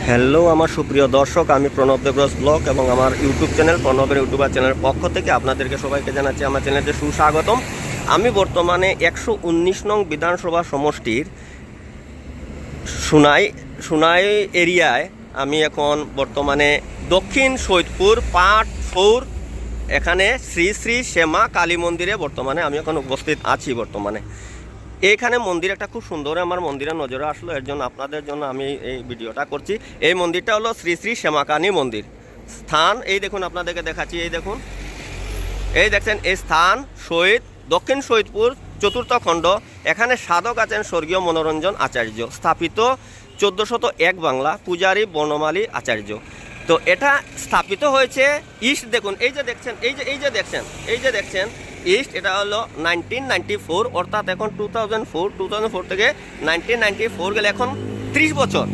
Hello আমার সুপ্রিয় দর্শক, আমি প্রণব দেবরস ব্লগ এবং আমার ইউটিউব চ্যানেল প্রণবের ইউটিউবার চ্যানেলের পক্ষ থেকে আপনাদেরকে সবাইকে জানাচ্ছি আমার চ্যানেলে সুস্বাগতম। আমি বর্তমানে 119 নং বিধানসভা সমষ্টির সুনাই এরিয়ায় আমি এখন বর্তমানে দক্ষিণ সৈয়দপুর পার্ট 4 এখানে শ্রী শ্রী শ্যামা কালী মন্দিরে বর্তমানে আমি এখন উপস্থিত আছি। বর্তমানে এইখানে মন্দির একটা খুব সুন্দর আমার মন্দিরের নজরে আসলো, এর জন্য আপনাদের জন্য আমি এই ভিডিওটা করছি। এই মন্দিরটা হলো শ্রী শ্রী শ্যামাকালী মন্দির। স্থান এই দেখুন, আপনাদেরকে দেখাচ্ছি। এই দেখুন, এই দেখছেন এই স্থান দক্ষিণ সৈয়দপুর 4র্থ খণ্ড। এখানে সাধক আছেন স্বর্গীয় মনোরঞ্জন আচার্য, স্থাপিত 1401 বাংলা, পূজারী বনমালী আচার্য। তো এটা স্থাপিত হয়েছে ইস্ট, দেখুন এই যে দেখছেন, এই যে দেখছেন ইস্ট, এটা হলো 1994, অর্থাৎ এখন 2004 থেকে 1994 গেলে এখন 30 বছর।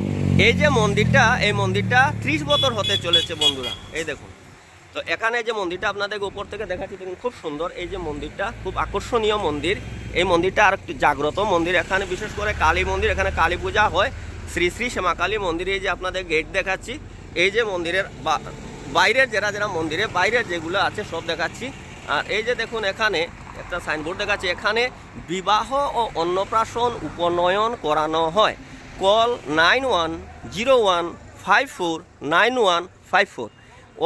এই যে মন্দিরটা, এই মন্দিরটা 30 বছর হতে চলেছে বন্ধুরা। এই দেখুন, তো এখানে যে মন্দিরটা আপনাদেরকে উপর থেকে দেখাচ্ছি, দেখুন খুব সুন্দর। এই যে মন্দিরটা খুব আকর্ষণীয় মন্দির। এই মন্দিরটা আর একটু জাগ্রত মন্দির। এখানে বিশেষ করে কালী মন্দির, এখানে কালী পূজা হয়। শ্রী শ্রী শ্যামাকালী মন্দির, এই যে আপনাদের গেট দেখাচ্ছি। এই যে মন্দিরের বাইরের যারা মন্দিরের বাইরের যেগুলো আছে সব দেখাচ্ছি। আর এই যে দেখুন, এখানে একটা সাইনবোর্ড দেখাচ্ছি। এখানে বিবাহ ও অন্নপ্রাশন উপনয়ন করানো হয়। কল 9101549154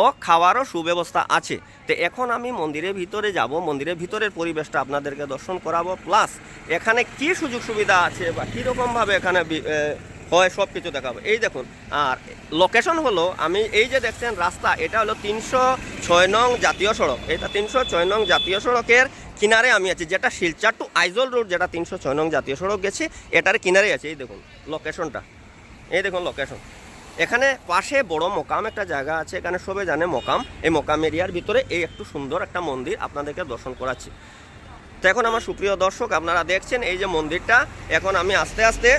ও খাওয়ারও সুব্যবস্থা আছে। তো এখন আমি মন্দিরের ভিতরে যাব, মন্দিরের ভিতরের পরিবেশটা আপনাদেরকে দর্শন করাবো, প্লাস এখানে কি সুযোগ সুবিধা আছে বা কীরকমভাবে এখানে হয় সব কিছু দেখাবো। এই দেখুন, আর লোকেশন হলো, আমি এই যে দেখছেন রাস্তা, এটা হলো 306 নং জাতীয় সড়ক। এটা 306 নং জাতীয় সড়কের কিনারে আমি আছি, যেটা শিলচর টু আইজল রোড, যেটা 306 নং জাতীয় সড়ক গেছে, এটার কিনারে আছে। এই দেখুন লোকেশনটা, এই দেখুন লোকেশন। এখানে পাশে বড় মোকাম একটা জায়গা আছে, এখানে সবাই জানে মোকাম। এই মোকাম এরিয়ার ভিতরে এই একটু সুন্দর একটা মন্দির আপনাদেরকে দর্শন করাচ্ছি। তো এখন আমার সুপ্রিয় দর্শক, আপনারা দেখছেন এই যে মন্দিরটা। এখন আমি আস্তে আস্তে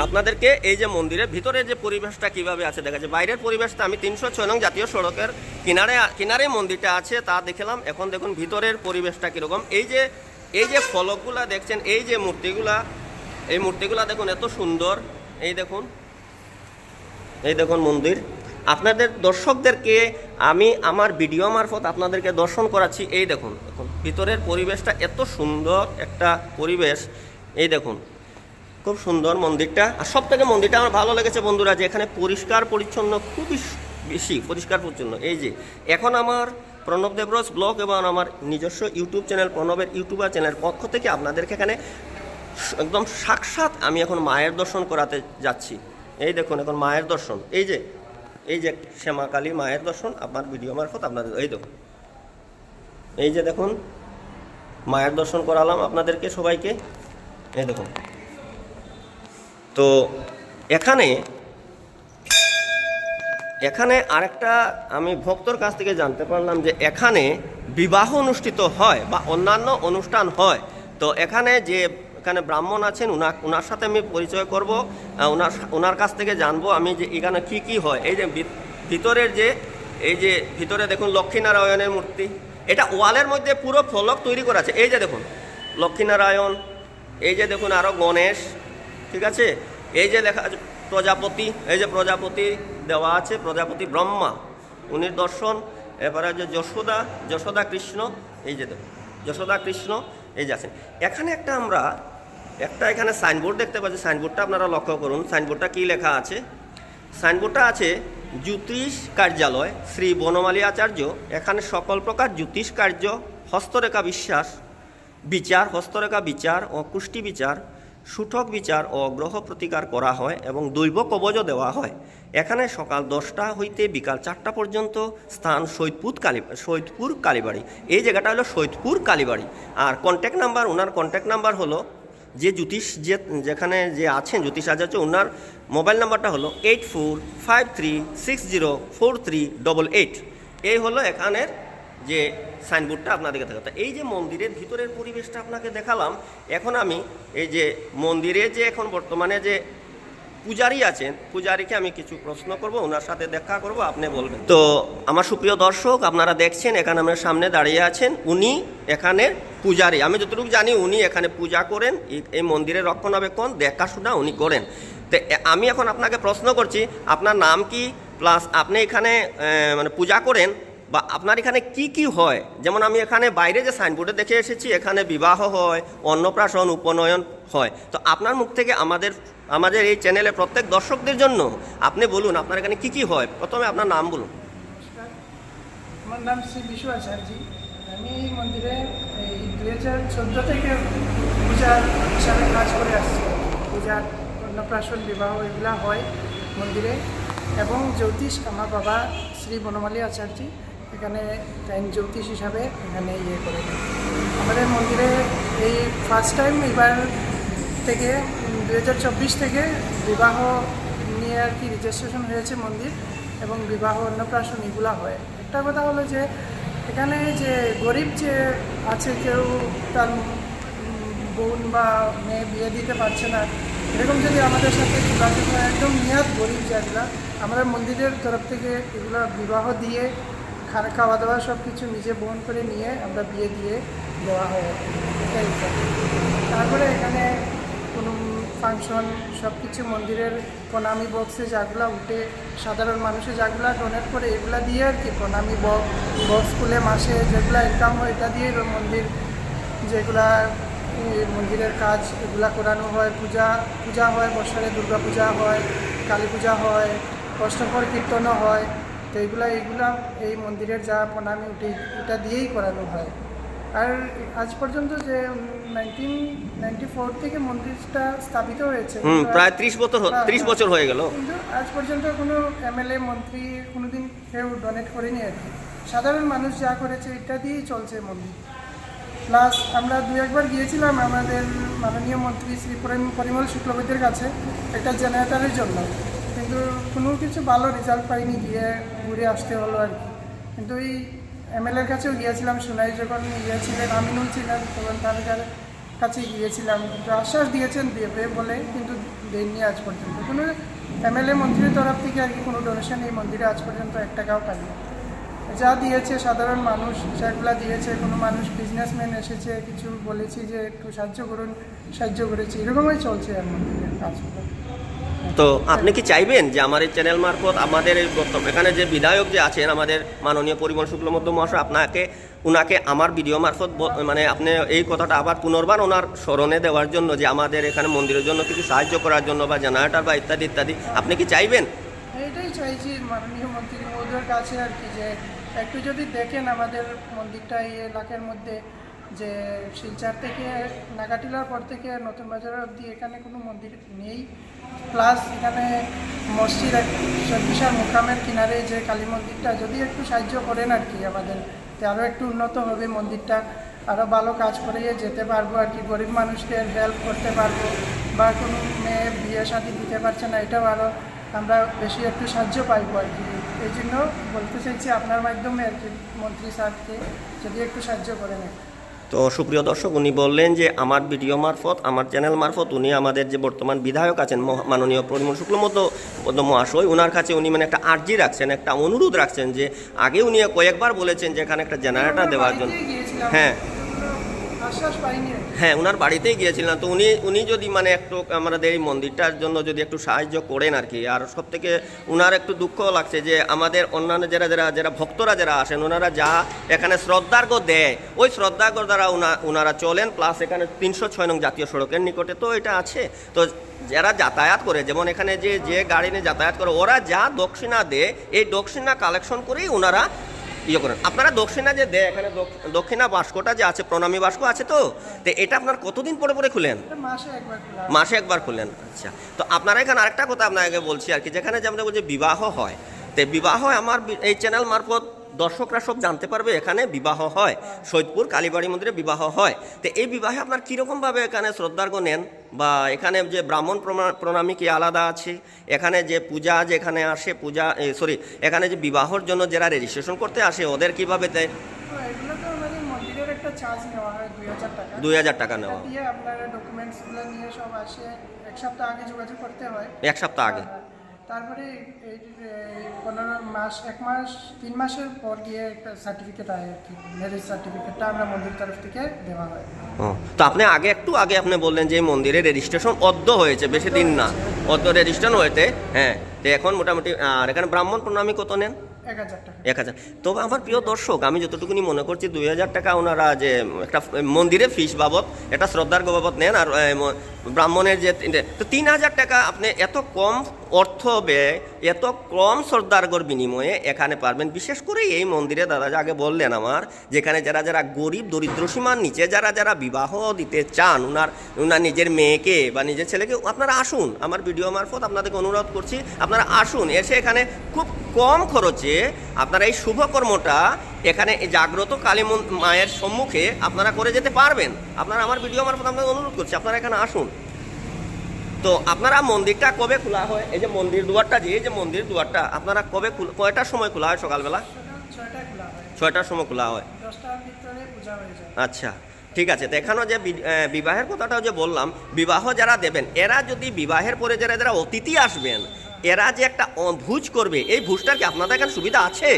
আপনাদেরকে এই যে মন্দিরের ভিতরে যে পরিবেশটা কিভাবে আছে দেখাচ্ছে। বাইরের পরিবেশটা আমি 306 নং জাতীয় সড়কের কিনারে মন্দিরটা আছে তা দেখলাম। এখন দেখুন ভিতরের পরিবেশটা কীরকম। এই যে ফলকগুলা দেখছেন, এই যে মূর্তিগুলা দেখুন এত সুন্দর। এই দেখুন মন্দির। আপনাদের দর্শকদেরকে আমি আমার ভিডিও মারফত আপনাদেরকে দর্শন করাচ্ছি। এই দেখুন ভিতরের পরিবেশটা এত সুন্দর একটা পরিবেশ। এই দেখুন খুব সুন্দর মন্দিরটা। আর সব থেকে মন্দিরটা আমার ভালো লেগেছে বন্ধুরা, যে এখানে পরিষ্কার পরিচ্ছন্ন, খুবই বেশি পরিষ্কার পরিচ্ছন্ন। এই যে এখন আমার প্রণব দেবরস ব্লগ এবং আমার নিজস্ব ইউটিউব চ্যানেল প্রণবের ইউটিউবার চ্যানেলের পক্ষ থেকে আপনাদেরকে এখানে একদম সাক্ষাৎ আমি এখন মায়ের দর্শন করাতে যাচ্ছি। এই দেখুন এখন মায়ের দর্শন, এই যে শ্যামাকালী মায়ের দর্শন আপনার ভিডিও মারফত আপনাদের। এই দেখুন, এই যে দেখুন মায়ের দর্শন করালাম আপনাদেরকে সবাইকে। এই দেখুন, তো এখানে আরেকটা আমি ভক্তর কাছ থেকে জানতে পারলাম যে এখানে বিবাহ অনুষ্ঠিত হয় বা অন্যান্য অনুষ্ঠান হয়। তো এখানে ব্রাহ্মণ আছেন, ওনার সাথে আমি পরিচয় করব, ওনার কাছ থেকে জানবো আমি যে এখানে কি হয়। এই যে ভিতরে দেখুন লক্ষ্মীনারায়ণের মূর্তি। এটা ওয়ালের মধ্যে পুরো ফলক তৈরি করা আছে। এই যে দেখুন লক্ষ্মীনারায়ণ, এই যে দেখুন আরও গণেশ, ঠিক আছে। এই যে লেখা আছে প্রজাপতি, এই যে প্রজাপতি দেওয়া আছে, প্রজাপতি ব্রহ্মা, উনির দর্শন। এরপরে যে যশোদা কৃষ্ণ, এই যে দেখুন যশোদা কৃষ্ণ এই যে আছেন। এখানে এখানে সাইনবোর্ড দেখতে পাচ্ছি। সাইনবোর্ডটা আপনারা লক্ষ্য করুন। সাইনবোর্ডটা কি লেখা আছে? সাইনবোর্ডটা আছে জ্যোতিষ কার্যালয় শ্রী বনমালী আচার্য। এখানে সকল প্রকার জ্যোতিষ কার্য, হস্তরেখা বিচার ও কুষ্টি বিচার, সূঠক বিচার ও গ্রহ প্রতিকার করা হয় এবং দৈব কবজও দেওয়া হয়। এখানে সকাল 10টা হইতে বিকাল 4টা পর্যন্ত। স্থান সৈয়দপুর কালীবাড়ি। এই জায়গাটা হলো সৈয়দপুর কালীবাড়ি। আর ওনার কন্ট্যাক্ট নাম্বার হলো, যে যেখানে যে আছেন জ্যোতিষ আচার্য, ওনার মোবাইল নাম্বারটা হলো 8453604388। এই হলো এখানের যে সাইনবোর্ডটা আপনাদেরকে দেখাতে। এই যে মন্দিরের ভিতরের পরিবেশটা আপনাকে দেখালাম। এখন আমি এই যে মন্দিরে যে এখন বর্তমানে যে পূজারী আছেন, পূজারীকে আমি কিছু প্রশ্ন করব, ওনার সাথে দেখা করব, আপনি বলবেন। তো আমার সুপ্রিয় দর্শক, আপনারা দেখছেন এখানে আমার সামনে দাঁড়িয়ে আছেন, উনি এখানে পূজারী। আমি যতটুকু জানি উনি এখানে পূজা করেন, এই মন্দিরের রক্ষণাবেক্ষণ দেখাশোনা উনি করেন। তো আমি এখন আপনাকে প্রশ্ন করছি, আপনার নাম কি, প্লাস আপনি এখানে মানে পূজা করেন বা আপনার এখানে কি কি হয়? যেমন আমি এখানে বাইরে যে সাইনবোর্ডে দেখে এসেছি এখানে বিবাহ হয়, অন্নপ্রাশন, উপনয়ন হয়। তো আপনার মুখ থেকে আমাদের এই চ্যানেলে প্রত্যেক দর্শকদের জন্য আপনি বলুন আপনার এখানে কি কি হয়। প্রথমে আপনার নাম বলুন। নমস্কার, আমার নাম শ্রী বিশু আচার্যি। আমি এই মন্দিরে এই 2014 থেকে পূজার হিসাবে কাজ করে আসছি। পূজার অন্নপ্রাশন, বিবাহ এগুলা হয় মন্দিরে। এবং জ্যোতিষ আমার বাবা শ্রী বনমালী আচার্যি এখানে জ্যোতিষ হিসাবে এখানে করে দেয়। আমাদের মন্দিরে এই ফার্স্ট টাইম এবার থেকে 2024 থেকে বিবাহ নিয়ে আর কি রেজিস্ট্রেশন হয়েছে মন্দির, এবং বিবাহ অন্নপ্রাশন এগুলো হয়। একটা কথা হলো যে এখানে যে গরিব যে আছে, কেউ তার বোন বা মেয়ে বিয়ে দিতে পারছে না, এরকম যদি আমাদের সাথে যোগাযোগ হয়, একদম নিয়াত গরিব যেগুলা, আমাদের মন্দিরের তরফ থেকে এগুলো বিবাহ দিয়ে খাওয়া দাওয়া সব কিছু নিজে বহন করে নিয়ে আমরা বিয়ে দিয়ে দেওয়া হয়। এটাই। তারপরে এখানে কোনো ফাংশন সব কিছু মন্দিরের প্রণামী বক্সে যেগুলো উঠে সাধারণ মানুষে যেগুলো ডোনেট করে এগুলা দিয়ে আর কি, প্রণামী বক্স খুলে মাসে যেগুলো ইনকাম হয় এটা দিয়ে মন্দির যেগুলা মন্দিরের কাজ এগুলা করানো হয়। পূজা হয়, বছরে দুর্গা পূজা হয়, কালী পূজা হয়, অষ্টপ্রহর কীর্তনও হয়। তো এইগুলা এই মন্দিরের যা প্রণামী উঠে এটা দিয়েই করানো হয়। আর আজ পর্যন্ত যে 1994 থেকে মন্দিরটা স্থাপিত হয়েছে, প্রায় 30 বছর হয়ে গেল, কিন্তু আজ পর্যন্ত কোনো এমএলএ মন্ত্রী কোনোদিন কেউ ডোনেট করেনি আর কি। সাধারণ মানুষ যা করেছে এটা দিয়েই চলছে মন্দির। প্লাস আমরা 2-1বার গিয়েছিলাম আমাদের মাননীয় মন্ত্রী শ্রী পরিমল শুক্লবৈদ্যের কাছে একটা জেনারেটরের জন্য, কিন্তু কোনো কিছু ভালো রেজাল্ট পাইনি, গিয়ে ঘুরে আসতে হলো আর কি। কিন্তু এই এমএলএর কাছেও গিয়েছিলাম, সোনাই যখন গিয়েছিলেন, আমিনুল ছিলেন তখন তার কাছে গিয়েছিলাম, কিন্তু আশ্বাস দিয়েছেন দেবে বলে, কিন্তু দেননি আজ পর্যন্ত। কোনো এমএলএ মন্ত্রীর তরফ থেকে আর কি কোনো ডোনেশন এই মন্দিরে আজ পর্যন্ত 1 টাকাও পাইনি। যা দিয়েছে সাধারণ মানুষ সেগুলা দিয়েছে। কোনো মানুষ বিজনেসম্যান এসেছে, কিছু বলেছি যে একটু সাহায্য করুন, সাহায্য করেছি, এরকমই চলছে আর মন্দিরের কাজগুলো। তো আপনি কি চাইবেন যে আমার এই চ্যানেল মারফত আমাদের এই এখানে যে বিধায়ক যে আছেন আমাদের মাননীয় পরিমল শুক্লবৈদ্য মহাশয়, উনাকে আমার ভিডিও মারফত মানে আপনি এই কথাটা আবার পুনর্বার ওনার স্মরণে দেওয়ার জন্য, যে আমাদের এখানে মন্দিরের জন্য কিছু সাহায্য করার জন্য বা জেনারেটর বা ইত্যাদি ইত্যাদি, আপনি কি চাইবেন? এইটাই চাইছি মাননীয় মন্ত্রী মহোদয়ের কাছে আর কি, যে একটু যদি দেখেন আমাদের মন্দিরটা এই এলাকার মধ্যে, যে শিলচর থেকে নাগাটিলার পর থেকে নতুন বাজার অবধি এখানে কোনো মন্দির নেই। প্লাস এখানে মসজিদ বিশাল মোকামের কিনারে যে কালী মন্দিরটা যদি একটু সাহায্য করেন আর কি, আমাদের আরও একটু উন্নত হবে মন্দিরটা, আরও ভালো কাজ করে যেতে পারবো আর কি। গরিব মানুষদের হেল্প করতে পারবো, বা কোনো মেয়ে বিয়ে শাদী দিতে পারছে না, এটাও আরও আমরা বেশি একটু সাহায্য পাইব আর কি। এই জন্য বলতে চাইছি আপনার মাধ্যমে আর কি মন্ত্রী স্যারকে যদি একটু সাহায্য করেন। তো সুপ্রিয় দর্শক, উনি বললেন যে আমার ভিডিও মারফত, আমার চ্যানেল মারফত উনি আমাদের যে বর্তমান বিধায়ক আছেন মাননীয় পরিমল শুক্লবৈদ্য মহাশয়, ওনার কাছে উনি মানে একটা আর্জি রাখছেন, একটা অনুরোধ রাখছেন, যে আগে উনি কয়েকবার বলেছেন যে এখানে একটা জেনারেটর দেওয়ার জন্য। হ্যাঁ হ্যাঁ, ওনার বাড়িতেই গিয়েছিলাম। তো উনি যদি মানে একটু আমাদের এই মন্দিরটার জন্য যদি একটু সাহায্য করেন আর কি। আর সব থেকে ওনার একটু দুঃখ লাগছে যে আমাদের অন্যান্য যারা ভক্তরা যারা আসেন, ওনারা যা এখানে শ্রদ্ধার্ঘ্য দেয়, ওই শ্রদ্ধার্ঘ্য দ্বারা ওনারা চলেন। প্লাস এখানে 306 নং জাতীয় সড়কের নিকটে তো এটা আছে। তো যারা যাতায়াত করে, যেমন এখানে যে গাড়ি নিয়ে যাতায়াত করে, ওরা যা দক্ষিণা দেয়, এই দক্ষিণা কালেকশন করেই ওনারা ইয়ে করেন। আপনারা দক্ষিণা যে দেয়, এখানে দক্ষিণা বাস্কটা যে আছে, প্রণামী বাস্ক আছে, তো এটা আপনার কতদিন পরে পরে খুলেন? মাসে একবার খুলেন। আচ্ছা, তো আপনারা এখানে আরেকটা কথা আপনাকে বলছি আর কি, যেখানে যে আমরা বলছি বিবাহ হয়, তো বিবাহ আমার এই চ্যানেল মারফত দর্শকরা সব জানতে পারবে এখানে বিবাহ হয়, সৈয়দপুর কালীবাড়ি মন্দিরে বিবাহ হয়। তো এই বিবাহে আপনার কীরকমভাবে এখানে শ্রদ্ধার্ঘ্য নেন, বা এখানে যে ব্রাহ্মণ প্রণামী কি আলাদা আছে, এখানে যে পূজা যেখানে আসে এখানে যে বিবাহর জন্য যারা রেজিস্ট্রেশন করতে আসে ওদের কীভাবে দেয়? এগুলো তো আমাদের মন্দিরের একটা চার্জ নেওয়া হয় 2000 টাকা। 2000 টাকা নেওয়া দিয়ে আপনারা ডকুমেন্টসগুলো নিয়ে সব আসে, 1 সপ্তাহ আগে যোগাযোগ করতে হয়। 1 সপ্তাহ আগে। তারপরে এই 15 মাস 1 মাস 3 মাসের পর গিয়ে একটা সার্টিফিকেট হয় আর কি, ম্যারেজ সার্টিফিকেটটা আমরা মন্দির তরফ থেকে দেওয়া হয়। তো আপনি একটু আগে আপনি বললেন যে মন্দিরের রেজিস্ট্রেশন অদ্য হয়েছে, বেশি দিন না। অত রেজিস্ট্রেশন হয়েছে। হ্যাঁ, তো এখন মোটামুটি আর এখানে ব্রাহ্মণ প্রণামী কত নেন? 1000 টাকা। 1000। তবে আমার প্রিয় দর্শক, আমি যতটুকুনি মনে করছি 2000 টাকা ওনারা যে একটা মন্দিরে ফিস বাবদ, একটা শ্রদ্ধার বাবদ নেন, আর ব্রাহ্মণের যে তো 3000 টাকা আপনি এত কম অর্থ ব্যয়, এত কম শ্রদ্ধার্ঘর বিনিময়ে এখানে পারবেন। বিশেষ করে এই মন্দিরে দাদা আগে বললেন আমার, যেখানে যারা যারা গরিব দরিদ্র সীমার নিচে যারা যারা বিবাহ দিতে চান ওনার নিজের মেয়েকে বা নিজের ছেলেকে, আপনারা আসুন। আমার ভিডিও মারফত আপনাদেরকে অনুরোধ করছি, আপনারা আসুন, এসে এখানে খুব কম খরচে আপনারা এই শুভকর্মটা এখানে জাগ্রত কালী মায়ের সম্মুখে আপনারা করে যেতে পারবেন। আপনারা আমার ভিডিও মারফত আপনাদের অনুরোধ করছি, আপনারা এখানে আসুন। তো আপনারা মন্দিরটা কবে খোলা হয়? এই যে মন্দির দুয়ারটা, এই যে মন্দির দুয়ারটা আপনারা কবে কয়টার সময় খোলা হয়? সকালবেলা 6টায় খোলা হয়, 6টার সময় খোলা হয়। 10টার ভিতরে পূজা হয়ে যায়। আচ্ছা, ঠিক আছে। তো এখানেও যে বিবাহের কথাটাও যে বললাম, বিবাহ যারা দেবেন, এরা যদি বিবাহের পরে যারা যারা অতিথি আসবেন, এরা যে একটা ভোজ করবে, এই ভোজটার কি আপনাদের এখানে সুবিধা আছে?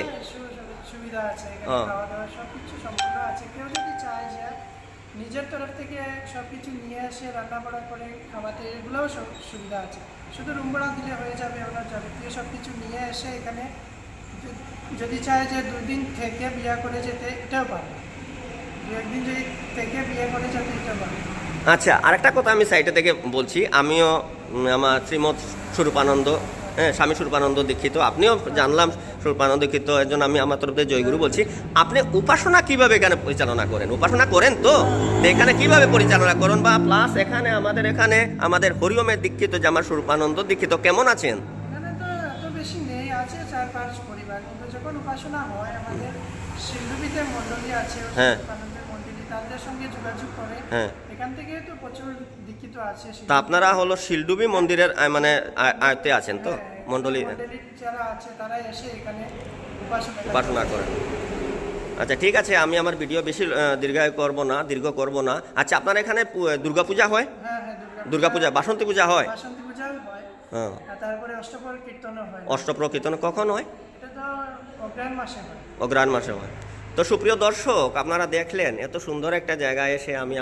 সুবিধা আছে, এখানে খাওয়া দাওয়া সবকিছু সম্পূর্ণ আছে। কেউ যদি চায় যে নিজের তরফ থেকে সবকিছু নিয়ে এসে রান্না বাড়া করে খাওয়াতে, এগুলোও সব সুবিধা আছে। শুধু রুম ভাড়া দিলে হয়ে যাবে, ওনার যাবতীয় সব কিছু নিয়ে এসে এখানে যদি চায় যে 2 দিন থেকে বিয়ে করে যেতে, এটাও পারবে। 2-1 দিন যদি থেকে বিয়ে করে যেতে, এটাও পারবে। আচ্ছা, আরেকটা কথা আমি সাইটে থেকে বলছি, আমিও আমার শ্রীমৎ স্বরূপানন্দ, হ্যাঁ, স্বামী স্বরূপানন্দ দীক্ষিত, আপনিও জানলাম স্বরূপানন্দ দীক্ষিত, এর জন্য আমি আমার তরফ থেকে জয়গুরু বলছি। আপনি উপাসনা কিভাবে এখানে পরিচালনা করেন? উপাসনা করেন তো এখানে কিভাবে পরিচালনা করেন? বা প্লাস এখানে আমাদের হরিওমের দীক্ষিত যে আমার স্বরূপানন্দ দীক্ষিত, কেমন আছেন? এখানে তো এত বেশি নেই, আছে 4-5 পরিবার। কিন্তু যখন উপাসনা হয়, আমাদের শিল্ডুবিতে মণ্ডলী আছে, হ্যাঁ, আনন্দের মণ্ডলী, তাদের সঙ্গে যোগাযোগ করে। হ্যাঁ, এখান থেকে তো প্রচুর দীক্ষিত আছে। তা আপনারা হলো শিলডুবি মন্দিরের মানে আয়ত্তে আছেন তো? মণ্ডলী যারা আছে তারা এসে এখানে উপাসনা করেন। আচ্ছা, ঠিক আছে, আমি আমার ভিডিও বেশি দীর্ঘ করব না। আচ্ছা, আপনার এখানে দুর্গাপূজা হয়? হ্যাঁ, দুর্গাপূজা, বাসন্তী পূজা হয়? বাসন্তী পূজাও হয়। হ্যাঁ, আর তারপরে অষ্টপ্রহর কীর্তনও হয়। অষ্টপ্রহর কীর্তন কখন হয়? এটা তো অগ্রহায়ণ মাসে হয়। অগ্রহায়ণ মাসে হয়। তো সুপ্রিয় দর্শক, আপনারা দেখলেন এত সুন্দর একটা জায়গায় এসে আমি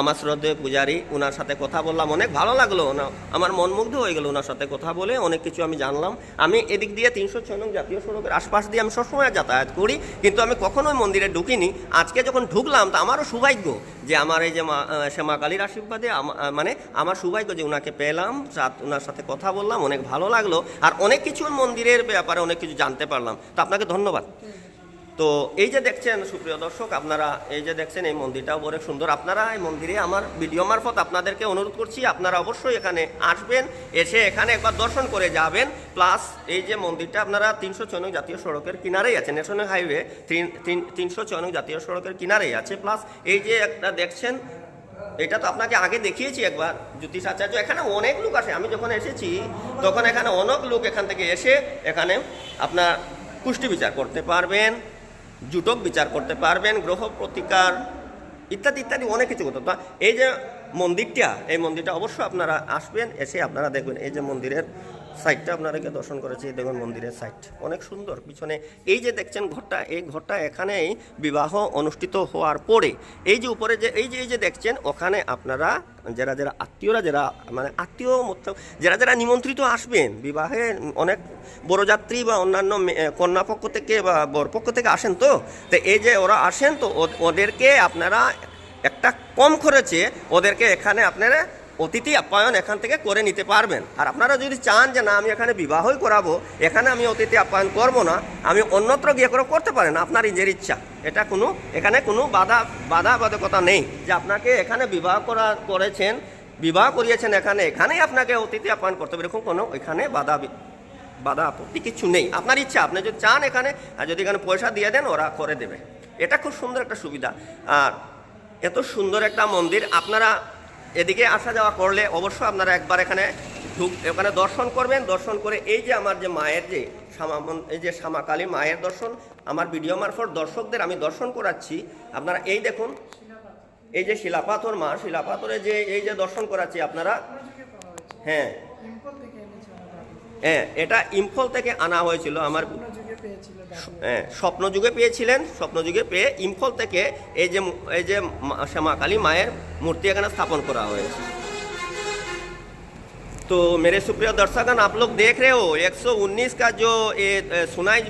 আমার শ্রদ্ধেয় পূজারী ওনার সাথে কথা বললাম, অনেক ভালো লাগলো, আমার মন মুগ্ধ হয়ে গেল ওনার সাথে কথা বলে, অনেক কিছু আমি জানলাম। আমি এদিক দিয়ে 306 নং জাতীয় সড়কের আশপাশ দিয়ে আমি সবসময় যাতায়াত করি, কিন্তু আমি কখনোই মন্দিরে ঢুকিনি। আজকে যখন ঢুকলাম, তা আমারও সৌভাগ্য যে আমার এই যে শ্যামা কালীর আশীর্বাদে মানে আমার সৌভাগ্য যে ওনাকে পেলাম, ওনার সাথে কথা বললাম, অনেক ভালো লাগলো, আর অনেক কিছু মন্দিরের ব্যাপারে অনেক কিছু জানতে পারলাম। তো আপনাকে ধন্যবাদ। তো এই যে দেখছেন সুপ্রিয় দর্শক, আপনারা এই যে দেখছেন এই মন্দিরটাও অনেক সুন্দর। আপনারা এই মন্দিরে আমার ভিডিও মারফত আপনাদেরকে অনুরোধ করছি, আপনারা অবশ্যই এখানে আসবেন, এসে এখানে একবার দর্শন করে যাবেন। প্লাস এই যে মন্দিরটা আপনারা 306 নং জাতীয় সড়কের কিনারেই আছে, ন্যাশনাল হাইওয়ে 306 নং জাতীয় সড়কের কিনারেই আছে। প্লাস এই যে একটা দেখছেন, এটা তো আপনাকে আগে দেখিয়েছি একবার, জ্যোতিষ আচার্য। এখানে অনেক লোক আসে, আমি যখন এসেছি তখন এখানে অনেক লোক এখান থেকে এসে এখানে আপনার কুষ্টি বিচার করতে পারবেন, জুটক বিচার করতে পারবেন, গ্রহ প্রতিকার ইত্যাদি ইত্যাদি অনেক কিছু করতে। এই যে মন্দিরটা অবশ্যই আপনারা আসবেন, এসে আপনারা দেখবেন এই যে মন্দিরের সাইডটা আপনাদেরকে দর্শন করেছি, দেখুন মন্দিরের সাইড অনেক সুন্দর। পিছনে এই যে দেখছেন ঘরটা, এই ঘরটা এখানেই বিবাহ অনুষ্ঠিত হওয়ার পরে এই যে উপরে যে এই যে দেখছেন, ওখানে আপনারা যারা আত্মীয়রা, মানে আত্মীয় যারা নিমন্ত্রিত আসবেন বিবাহে, অনেক বরযাত্রী বা অন্যান্য কন্যাপক্ষ থেকে বা বরপক্ষ থেকে আসেন, তো এই যে ওরা আসেন, তো ওদেরকে আপনারা একটা কম খরচে ওদেরকে এখানে আপনারা অতিথি আপ্যায়ন এখান থেকে করে নিতে পারবেন। আর আপনারা যদি চান যে না আমি এখানে বিবাহই করাবো, এখানে আমি অতিথি আপ্যায়ন করব না, আমি অন্যত্র গিয়ে করতে পারেন, আপনার নিজের ইচ্ছা। এটা এখানে কোনো বাধকতা নেই যে আপনাকে এখানে বিবাহ করিয়েছেন এখানেই আপনাকে অতিথি আপ্যায়ন করতে হবে, এরকম কোনো এখানে বাধা আপত্তি কিছু নেই। আপনার ইচ্ছা, আপনি যদি চান এখানে, আর যদি এখানে পয়সা দিয়ে দেন ওরা করে দেবে। এটা খুব সুন্দর একটা সুবিধা। আর এত সুন্দর একটা মন্দির, আপনারা এদিকে আসা যাওয়া করলে অবশ্যই আপনারা একবার এখানে দর্শন করবেন। দর্শন করে এই যে আমার যে মায়ের যে শ্যামা কালী মায়ের দর্শন আমার ভিডিও মারফত দর্শকদের আমি দর্শন করাচ্ছি। আপনারা এই দেখুন, এই যে শিলাপাথর মা, শিলাপাথরে যে এই যে দর্শন করাচ্ছি আপনারা, হ্যাঁ হ্যাঁ, এটা ইম্ফল থেকে আনা হয়েছিল আমার, হ্যাঁ, স্বপ্নযুগে পেয়েছিলেন, স্বপ্নযুগে পেয়ে ইম্ফল থেকে এই যে শ্যামা কালী মায়ের মূর্তি এখানে স্থাপন করা হয়েছে। तो मेरे सुप्रिय दर्शकगण, आप लोग देख रहे हो 119 का जो ये सुनाई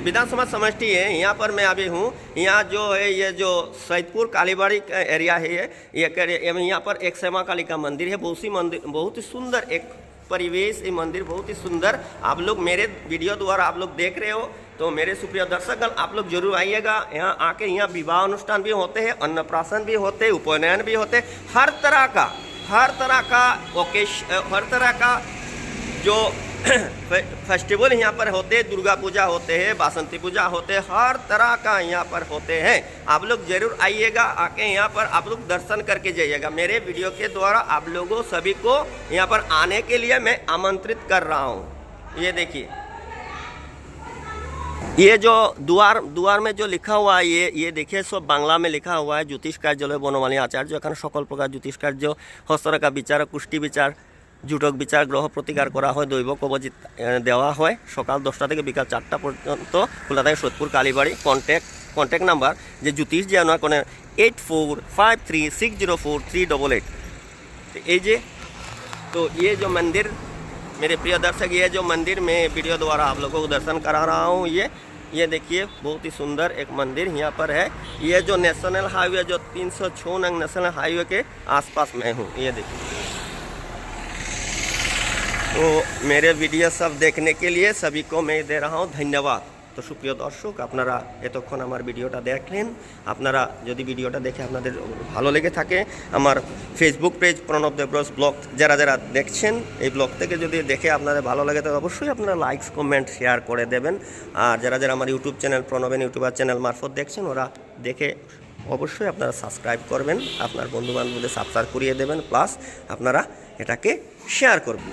विधानसभा समष्टि है, यहाँ पर मैं अभी हूँ। यहाँ जो है ये जो सैदपुर कालीबाड़ी का एरिया है, ये यहाँ पर एक श्यामा काली का मंदिर है। बहुत ही सुंदर एक परिवेश, ये मंदिर बहुत ही सुंदर। आप लोग मेरे वीडियो द्वारा आप लोग देख रहे हो, तो मेरे सुप्रिय दर्शकगण आप लोग जरूर आइएगा। यहाँ आके यहाँ विवाह अनुष्ठान भी होते हैं, अन्नप्राशन भी होते हैं, उपनयन भी होते हैं, हर तरह का जो फेस्टिवल यहाँ पर होते हैं, दुर्गा पूजा होते हैं, बासंती पूजा होते हैं, हर तरह का यहाँ पर होते हैं। आप लोग जरूर आइएगा, आके यहाँ पर आप लोग दर्शन करके जाइएगा। मेरे वीडियो के द्वारा आप लोगों सभी को यहाँ पर आने के लिए मैं आमंत्रित कर रहा हूँ। ये देखिए, ये जो दुआर में जो लिखा हुआ है, ये देखिए सब बांग्ला में लिखा हुआ है। জ্যোতিষ কার্যালয় বনমালী আচার্য, এখানে সকল প্রকার জ্যোতিষ কার্য, হস্তরেখা বিচার, কুষ্টি বিচার, জুটক বিচার, গ্রহ প্রতিকার করা হয়, দৈব কবচিত দেওয়া হয়। সকাল 10টা থেকে বিকাল 4টা পর্যন্ত খোলা থাকে সৈদপুর কালীবাড়ি। কন্ট্যাক্ট নাম্বার যে জ্যোতিষ যে ওনার কোনো 8453604388। तो ये जो मंदिर मेरे प्रिय दर्शक, ये जो मंदिर में वीडियो द्वारा आप लोगों को दर्शन करा रहा हूँ, ये देखिए बहुत ही सुंदर एक मंदिर यहाँ पर है। ये जो नेशनल हाईवे जो 306 नंग नेशनल हाईवे के आसपास मैं हूँ। ये देखिए, तो मेरे वीडियो सब देखने के लिए सभी को मैं दे रहा हूँ धन्यवाद। तो সুপ্রিয় দর্শক, আপনারা এতক্ষণ আমার ভিডিওটা দেখলেন। আপনারা যদি ভিডিওটা দেখে আপনাদের ভালো লেগে থাকে, আমার ফেসবুক পেজ প্রণব দেবরস ব্লগ যারা দেখছেন, এই ব্লগ থেকে যদি দেখে আপনাদের ভালো লাগে তো অবশ্যই আপনারা লাইকস কমেন্ট শেয়ার করে দেবেন। আর যারা আমার ইউটিউব চ্যানেল প্রণবেন ইউটিউবার চ্যানেল মারফত দেখছেন, ওরা দেখে অবশ্যই আপনারা সাবস্ক্রাইব করবেন, আপনার বন্ধুবান্ধবদের সাবস্ক্রাইব করিয়ে দেবেন, প্লাস আপনারা এটাকে শেয়ার করবেন।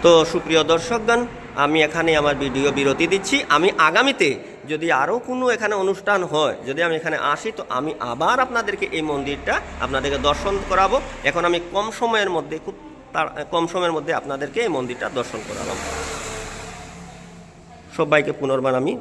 তো সুপ্রিয় দর্শকগণ, আমি এখানে আমার ভিডিও বিরতি দিচ্ছি। আমি আগামীতে যদি আরও কোনো এখানে অনুষ্ঠান হয়, যদি আমি এখানে আসি, তো আমি আবার আপনাদেরকে এই মন্দিরটা আপনাদেরকে দর্শন করাবো। এখন আমি কম সময়ের মধ্যে আপনাদেরকে এই মন্দিরটা দর্শন করালাম। সবাইকে পুনর্বার আমি